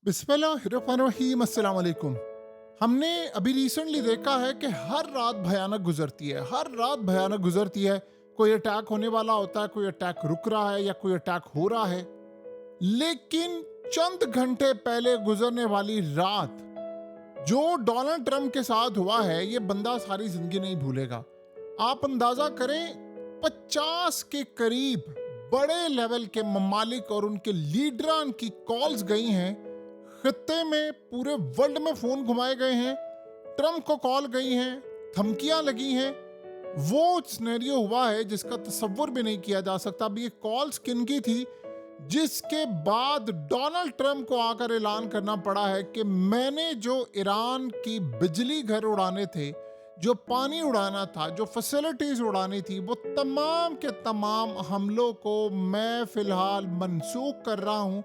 बिस्मिल्लाहिर्रहमानिर्रहीम, अस्सलाम वालेकुम। हमने अभी रिसेंटली देखा है कि हर रात भयानक गुजरती है, हर रात भयानक गुजरती है। कोई अटैक होने वाला होता है, कोई अटैक रुक रहा है या कोई अटैक हो रहा है। लेकिन चंद घंटे पहले गुजरने वाली रात जो डोनाल्ड ट्रंप के साथ हुआ है, ये बंदा सारी जिंदगी नहीं भूलेगा। आप अंदाजा करें, 50 के करीब बड़े लेवल के ममालिक और उनके लीडरान की कॉल्स गई हैं। खित्ते में, पूरे वर्ल्ड में फोन घुमाए गए हैं, ट्रंप को कॉल गई हैं, धमकियां लगी हैं। वो सिनेरियो हुआ है जिसका तसव्वुर भी नहीं किया जा सकता। अब ये कॉल्स किनकी थी जिसके बाद डोनाल्ड ट्रंप को आकर ऐलान करना पड़ा है कि मैंने जो ईरान की बिजली घर उड़ाने थे, जो पानी उड़ाना था, जो फैसिलिटीज उड़ानी थी, वो तमाम के तमाम हमलों को मैं फिलहाल मनसूख कर रहा हूं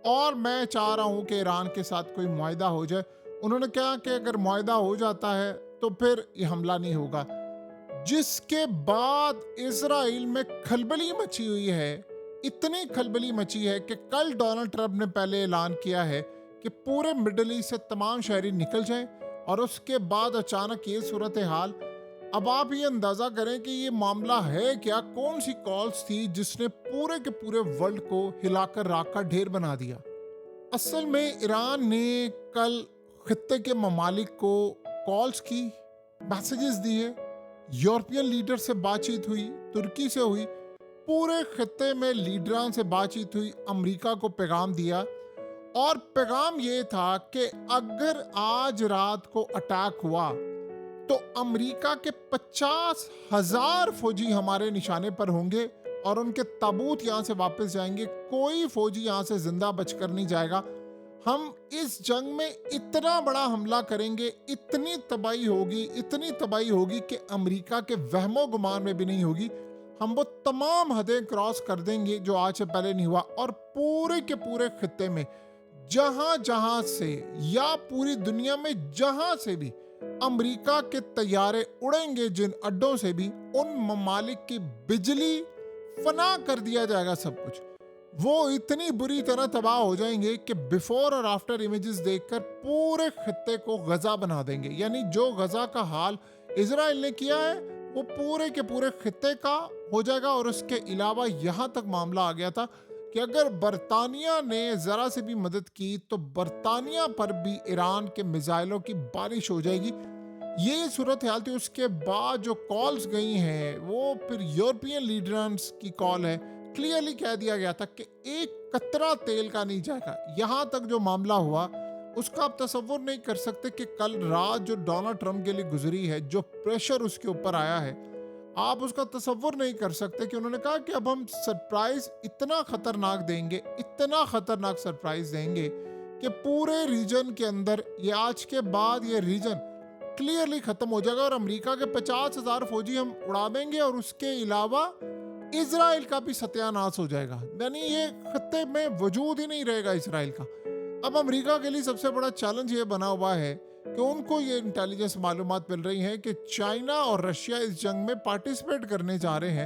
और मैं चाह रहा हूं कि ईरान के साथ कोई मुआहिदा हो जाए। उन्होंने कहा कि अगर मुआहिदा हो जाता है तो फिर ये हमला नहीं होगा। जिसके बाद इजराइल में खलबली मची हुई है, इतनी खलबली मची है कि कल डोनाल्ड ट्रंप ने पहले ऐलान किया है कि पूरे मिडल ईस्ट से तमाम शहरी निकल जाएं, और उसके बाद अचानक ये सूरत हाल। अब आप ये अंदाजा करें कि ये मामला है क्या, कौन सी कॉल्स थी जिसने पूरे के पूरे वर्ल्ड को हिलाकर राख का ढेर बना दिया। असल में ईरान ने कल खित्ते के ममालिक को कॉल्स की, मैसेजेस दिए, यूरोपियन लीडर से बातचीत हुई, तुर्की से हुई, पूरे खित्ते में लीडरान से बातचीत हुई, अमेरिका को पैगाम दिया। और पैगाम ये था कि अगर आज रात को अटैक हुआ तो अमेरिका के 50,000 फौजी हमारे निशाने पर होंगे और उनके ताबूत यहाँ से वापस जाएंगे। कोई फौजी यहाँ से जिंदा बचकर नहीं जाएगा। हम इस जंग में इतना बड़ा हमला करेंगे, इतनी तबाही होगी, इतनी तबाही होगी कि अमेरिका के वहमो गुमान में भी नहीं होगी। हम वो तमाम हदें क्रॉस कर देंगे जो आज से पहले नहीं हुआ। और पूरे के पूरे खित्ते में जहां जहां से या पूरी दुनिया में जहां से भी अमेरिका के तैयारे उड़ेंगे, जिन अड्डों से भी, उन ममालिक की बिजली फना कर दिया जाएगा। सब कुछ वो इतनी बुरी तरह तबाह हो जाएंगे कि बिफोर और आफ्टर इमेजेस देखकर पूरे खित्ते को गजा बना देंगे। यानी जो गजा का हाल इजराइल ने किया है वो पूरे के पूरे खित्ते का हो जाएगा। और उसके अलावा यहां तक मामला आ गया था कि अगर बरतानिया ने जरा से भी मदद की तो बरतानिया पर भी ईरान के मिसाइलों की बारिश हो जाएगी। ये सूरत हाल थी। उसके बाद जो कॉल्स गई हैं वो फिर यूरोपियन लीडर्स की कॉल है। क्लियरली कह दिया गया था कि एक कतरा तेल का नहीं जाएगा। यहां तक जो मामला हुआ उसका आप तसव्वुर नहीं कर सकते कि कल रात जो डोनाल्ड ट्रंप के लिए गुजरी है, जो प्रेशर उसके ऊपर आया है, आप उसका तसव्वुर नहीं कर सकते कि उन्होंने कहा कि अब हम सरप्राइज इतना खतरनाक देंगे, इतना खतरनाक सरप्राइज देंगे कि पूरे रीजन के अंदर ये आज के बाद ये रीजन क्लियरली खत्म हो जाएगा और अमेरिका के 50,000 फौजी हम उड़ा देंगे और उसके अलावा इजराइल का भी सत्यानाश हो जाएगा। यानी ये खत्ते में वजूद ही नहीं रहेगा इसराइल का। अब अमेरिका के लिए सबसे बड़ा चैलेंज ये बना हुआ है कि उनको ये इंटेलिजेंस मालूमात मिल रही हैं कि चाइना और रशिया इस जंग में पार्टिसिपेट करने जा रहे हैं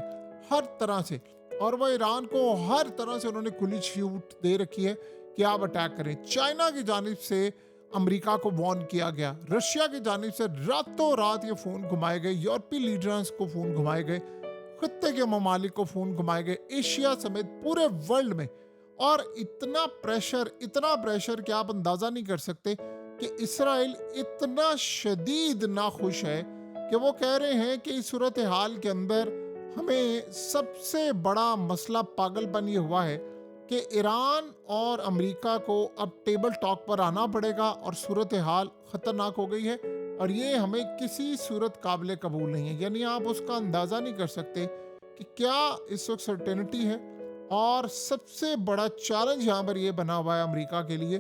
हर तरह से, और वह ईरान को हर तरह से उन्होंने खुली छूट दे रखी है कि आप अटैक करें। चाइना की जानिब से अमेरिका को वार्न किया गया, रशिया की जानिब से रातों रात ये फोन घुमाए गए, यूरोपीय लीडर्स को फोन घुमाए गए, खित्ते के ममालिक को फोन घुमाए गए, एशिया समेत पूरे वर्ल्ड में। और इतना प्रेशर कि आप अंदाजा नहीं कर सकते कि इसराइल इतना शदीद नाखुश है कि वो कह रहे हैं कि इस सूरत हाल के अंदर हमें सबसे बड़ा मसला पागलपन ये हुआ है कि ईरान और अमेरिका को अब टेबल टॉक पर आना पड़ेगा और सूरत हाल खतरनाक हो गई है और ये हमें किसी सूरत काबिल कबूल नहीं है। यानी आप उसका अंदाजा नहीं कर सकते कि क्या इस वक्त सर्टेनिटी है। और सबसे बड़ा चैलेंज यहाँ पर यह बना हुआ है अमेरिका के लिए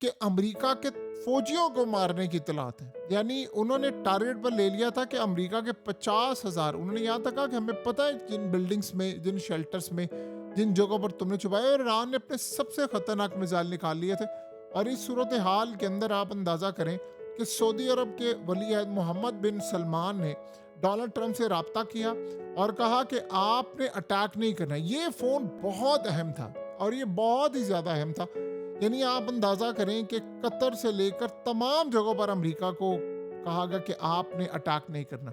कि अमेरिका के फौजियों को मारने की तलाश है। यानी उन्होंने टारगेट पर ले लिया था कि अमेरिका के 50,000, उन्होंने यहाँ तक कहा कि हमें पता है जिन बिल्डिंग्स में, जिन शेल्टर्स में, जिन जगहों पर तुमने छुपाया, और ईरान ने अपने सबसे खतरनाक मिसाइल निकाल लिए थे। और इस सूरत हाल के अंदर आप अंदाजा करें कि सऊदी अरब के वली अहद मोहम्मद बिन सलमान ने डोनाल्ड ट्रंप से राब्ता किया और कहा कि आपने अटैक नहीं करना। ये फोन बहुत अहम था और ये बहुत ही ज्यादा अहम था यानी आप अंदाजा करें कि कतर से लेकर तमाम जगहों पर अमेरिका को कहा गया कि आपने अटैक नहीं करना।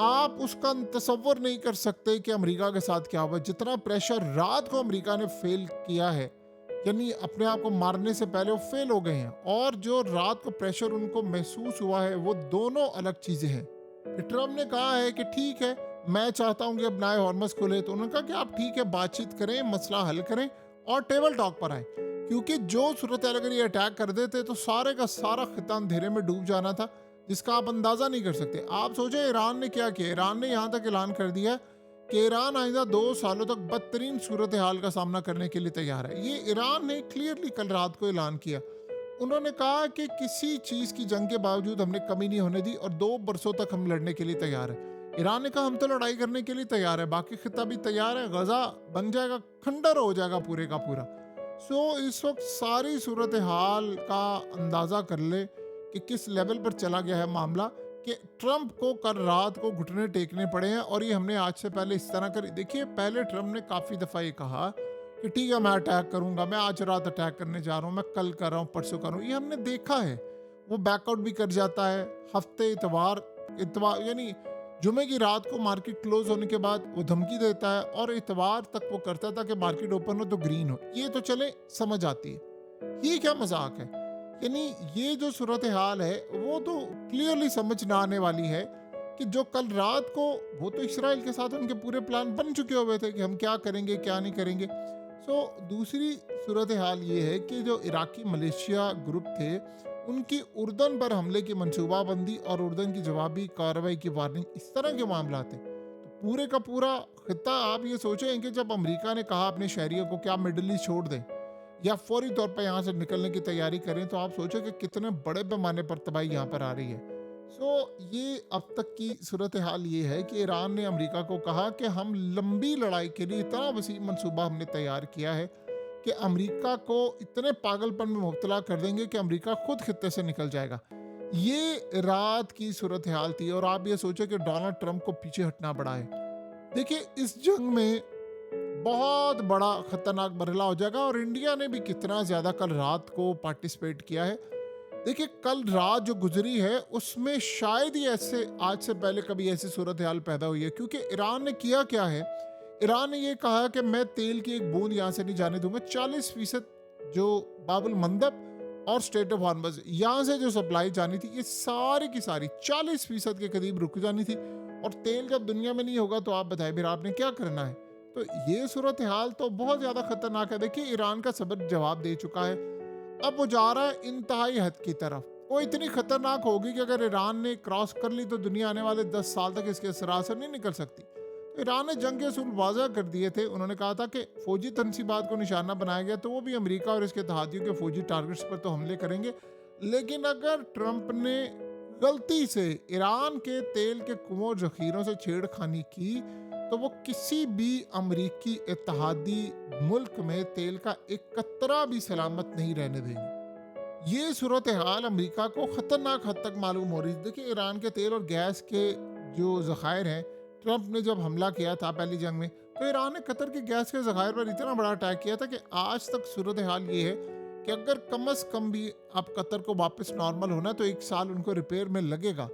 आप उसका तसव्वुर नहीं कर सकते कि अमेरिका के साथ क्या हुआ। जितना प्रेशर रात को अमेरिका ने फेल किया है, यानी अपने आप को मारने से पहले वो फेल हो गए हैं, और जो रात को प्रेशर उनको महसूस हुआ है वो दोनों अलग चीज़ें हैं। कि ट्रम्प ने कहा है कि ठीक है, मैं चाहता हूँ कि अब नए हॉर्मस खुले, तो उन्होंने कहा कि आप ठीक है बातचीत करें, मसला हल करें और टेबल टॉक पर आए, क्योंकि जो सूरत अगर ये अटैक कर देते तो सारे का सारा खिता अंधेरे में डूब जाना था, जिसका आप अंदाजा नहीं कर सकते। आप सोचें ईरान ने क्या किया। ईरान ने यहाँ तक ऐलान कर दिया कि ईरान आइंदा 2 सालों तक बदतरीन सूरत हाल का सामना करने के लिए तैयार है। ये ईरान ने क्लियरली कल रात को ऐलान किया। उन्होंने कहा कि किसी चीज़ की जंग के बावजूद हमने कमी नहीं होने दी और 2 बरसों तक हम लड़ने के लिए तैयार है। ईरान ने कहा हम तो लड़ाई करने के लिए तैयार है, बाकी खिता भी तैयार है, गजा बन जाएगा, खंडर हो जाएगा पूरे का पूरा। इस वक्त सारी सूरत हाल का अंदाज़ा कर ले कि किस लेवल पर चला गया है मामला, कि ट्रंप को कल रात को घुटने टेकने पड़े हैं। और ये हमने आज से पहले इस तरह कर देखिए, पहले ट्रंप ने काफ़ी दफ़ा ये कहा कि ठीक है मैं अटैक करूंगा, मैं आज रात अटैक करने जा रहा हूँ, मैं कल कर रहा हूँ, परसों कर रहा हूँ, ये हमने देखा है। वो बैकआउट भी कर जाता है। हफ्ते इतवार इतवार यानी जुमे की रात को मार्केट क्लोज होने के बाद वो धमकी देता है, और इतवार तक वो करता था कि मार्केट ओपन हो तो ग्रीन हो। ये तो चले समझ आती है, ये क्या मजाक है। यानी ये जो सूरत हाल है वो तो क्लियरली समझ ना आने वाली है कि जो कल रात को वो तो इसराइल के साथ उनके पूरे प्लान बन चुके हुए थे कि हम क्या करेंगे क्या नहीं करेंगे। दूसरी सूरत हाल ये है कि जो इराकी मलेशिया ग्रुप थे उनकी उर्दन पर हमले की मंसूबाबंदी और उर्दन की जवाबी कार्रवाई की वार्निंग, इस तरह के मामला थे। तो पूरे का पूरा खिता आप ये सोचें कि जब अमेरिका ने कहा अपने शहरियों को कि आप मिडल ईस्ट छोड़ दें या फौरी तौर पर यहाँ से निकलने की तैयारी करें, तो आप सोचें कि कितने बड़े पैमाने पर तबाही यहाँ पर आ रही है। ये अब तक की सूरत हाल ये है कि ईरान ने अमेरिका को कहा कि हम लंबी लड़ाई के लिए इतना वसी मंसूबा हमने तैयार किया है कि अमेरिका को इतने पागलपन में मुब्तला कर देंगे कि अमेरिका खुद खित्ते से निकल जाएगा। ये रात की सूरत हाल थी। और आप ये सोचें कि डोनाल्ड ट्रंप को पीछे हटना पड़ा है। देखिए, इस जंग में बहुत बड़ा खतरनाक मरहला हो जाएगा, और इंडिया ने भी कितना ज़्यादा कल रात को पार्टिसिपेट किया है। देखिए, कल रात जो गुजरी है उसमें शायद ही ऐसे आज से पहले कभी ऐसी सूरत हाल पैदा हुई है, क्योंकि ईरान ने किया क्या है। ईरान ने ये कहा कि मैं तेल की एक बूंद यहाँ से नहीं जाने दूंगा। 40% जो बाबुल मंदब और स्ट्रेट ऑफ हॉर्मज यहाँ से जो सप्लाई जानी थी, ये सारी की सारी 40% के करीब रुक जानी थी। और तेल जब दुनिया में नहीं होगा तो आप बताएं फिर आपने क्या करना है। तो ये सूरत हाल तो बहुत ज़्यादा खतरनाक है। देखिए, ईरान का सबक जवाब दे चुका है, अब वो जा रहा है इंतहाई हद की तरफ। वो इतनी खतरनाक होगी कि अगर ईरान ने क्रॉस कर ली तो दुनिया आने वाले 10 साल तक इसके असर से नहीं निकल सकती। तो ईरान ने जंग के असूल वाज़ा कर दिए थे। उन्होंने कहा था कि फौजी तनसीबात को निशाना बनाया गया तो वो भी अमेरिका और इसके इत्तेहादियों के फौजी टारगेट्स पर तो हमले करेंगे। लेकिन अगर ट्रंप ने गलती से ईरान के तेल के कुओं जखीरों से छेड़खानी की तो वो किसी भी अमरीकी इत्तेहादी मुल्क में तेल का एक कतरा भी सलामत नहीं रहने देंगे। ये सूरत हाल अमरीका को खतरनाक हद तक मालूम हो रही है। देखिए, ईरान के तेल और गैस के जो ज़खायर हैं, ट्रंप ने जब हमला किया था पहली जंग में, तो ईरान ने कतर के गैस के ज़खायर पर इतना बड़ा अटैक किया था कि आज तक सूरत हाल ये है कि अगर कम अज़ कम भी अब कतर को वापस नॉर्मल होना तो 1 साल उनको रिपेयर में लगेगा।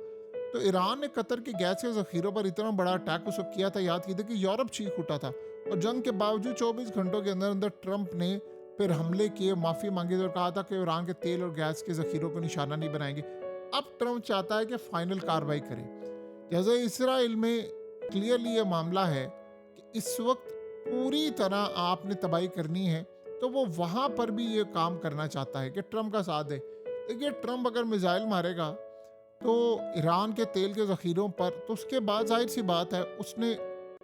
तो ईरान ने कतर के गैस के ज़खीरों पर इतना बड़ा अटैक उस वक्त किया था, याद कीजिए कि यूरोप चीख उठा था। और जंग के बावजूद 24 घंटों के अंदर अंदर ट्रंप ने फिर हमले किए, माफ़ी मांगी और कहा था कि ईरान के तेल और गैस के ज़खीरों को निशाना नहीं बनाएंगे। अब ट्रंप चाहता है कि फाइनल कार्रवाई करे। जैसे इसराइल में क्लियरली ये मामला है कि इस वक्त पूरी तरह आपने तबाही करनी है, तो वो वहाँ पर भी ये काम करना चाहता है कि ट्रंप का साथ दे। देखिए, ट्रंप अगर मिसाइल मारेगा तो ईरान के तेल के ज़खीरों पर, तो उसके बाद जाहिर सी बात है उसने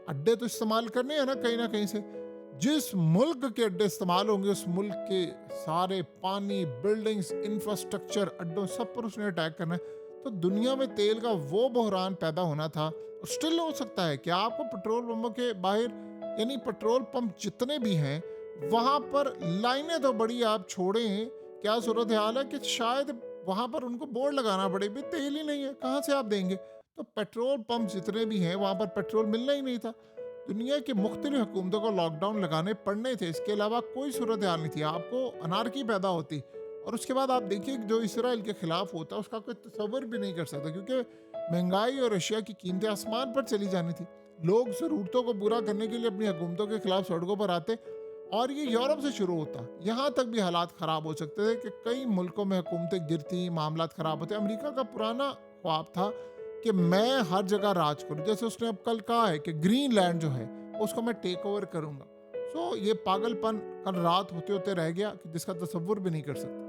अड्डे तो इस्तेमाल करने हैं ना कहीं से। जिस मुल्क के अड्डे इस्तेमाल होंगे उस मुल्क के सारे पानी, बिल्डिंग्स, इंफ्रास्ट्रक्चर, अड्डों सब पर उसने अटैक करना है। तो दुनिया में तेल का वो बहरान पैदा होना था और स्टिल हो सकता है कि आपको पेट्रोल पंपों के बाहर, यानी पेट्रोल पंप जितने भी हैं वहाँ पर लाइनें तो बड़ी आप छोड़ें, क्या सूरत हाल है कि शायद वहाँ पर उनको बोर्ड लगाना पड़े, भी तेल ही नहीं है, कहाँ से आप देंगे। तो पेट्रोल पंप जितने भी हैं वहाँ पर पेट्रोल मिलना ही नहीं था। दुनिया की मुख्तलिफ हुकूमतों को लॉकडाउन लगाने पड़ने थे, इसके अलावा कोई सूरत हाल नहीं थी, आपको अनारकी पैदा होती। और उसके बाद आप देखिए जो इसराइल के खिलाफ होता है उसका कोई तसव्वुर भी नहीं कर सकता, क्योंकि महंगाई और अशिया की कीमतें आसमान पर चली जानी थी। लोग ज़रूरतों को पूरा करने के लिए अपनी हुकूमतों के खिलाफ सड़कों पर आते, और ये यूरोप से शुरू होता। यहाँ तक भी हालात ख़राब हो सकते थे कि कई मुल्कों में हुकूमतें गिरती, मामलात ख़राब होते। अमेरिका का पुराना ख्वाब था कि मैं हर जगह राज करूं, जैसे उसने अब कल कहा है कि ग्रीनलैंड जो है उसको मैं टेक ओवर करूंगा। सो ये पागलपन कल रात होते होते रह गया कि जिसका तसव्वुर भी नहीं कर सकते।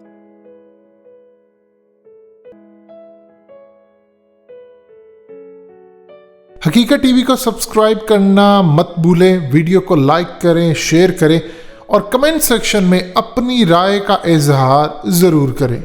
हकीकत टीवी को सब्सक्राइब करना मत भूलें, वीडियो को लाइक करें, शेयर करें और कमेंट सेक्शन में अपनी राय का इजहार ज़रूर करें।